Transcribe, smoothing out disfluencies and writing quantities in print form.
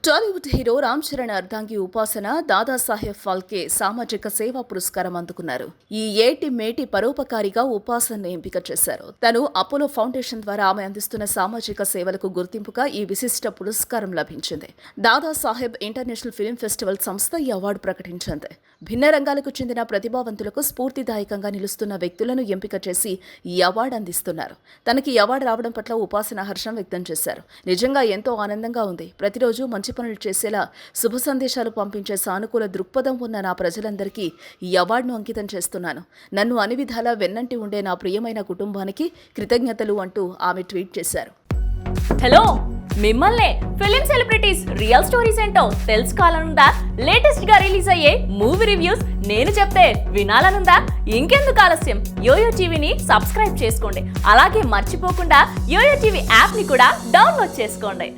Tollywood hero Ram Charan అర్ధాంగి ఉపాసన దాదాసాహెబ్ ఫాల్కే సామాజిక సేవా పురస్కారం అందుకున్నారు. ఈ ఏటి మేటి పరోపకారిగా ఉపాసనను ఎంపిక చేశారు. తను అపోలో ఫౌండేషన్ ద్వారా ఆమె అందిస్తున్న సామాజిక సేవలకు గుర్తింపుగా ఈ విశిష్ట పురస్కారం లభించింది. దాదాసాహెబ్ ఇంటర్నేషనల్ ఫిల్మ్ ఫెస్టివల్ సంస్థ ఈ అవార్డు ప్రకటించింది. భిన్న రంగాలకు చెందిన ప్రతిభావంతులకు స్ఫూర్తిదాయకంగా నిలుస్తున్న వ్యక్తులను ఎంపిక చేసి ఈ అవార్డు అందిస్తున్నారు. తనకి ఈ అవార్డు రావడం పట్ల ఉపాసన హర్షం వ్యక్తం చేశారు. నిజంగా ఎంతో ఆనందంగా ఉంది. ప్రతిరోజు మంచి పనులు చేసేలా శుభ సందేశాలు పంపించే సానుకూల దృక్పథం ఉన్న నా ప్రజలందరికీ ఈ అవార్డును అంకితం చేస్తున్నాను. నన్ను అన్ని విధాలా వెన్నంటి ఉండే నా ప్రియమైన కుటుంబానికి కృతజ్ఞతలు అంటూ ఆమె ట్వీట్ చేశారు. హలో, మిమ్మల్నే ఫిలిం సెలబ్రిటీస్ రియల్ స్టోరీస్ ఏంటో తెలుసుకోవాలనుందా? లేటెస్ట్ గా రిలీజ్ అయ్యే మూవీ రివ్యూస్ నేను చెప్తే వినాలనుందా? ఇంకెందుకు ఆలస్యం, యోయో టీవీని సబ్స్క్రైబ్ చేసుకోండి. అలాగే మర్చిపోకుండా యోయో టీవీ యాప్ ని కూడా డౌన్లోడ్ చేసుకోండి.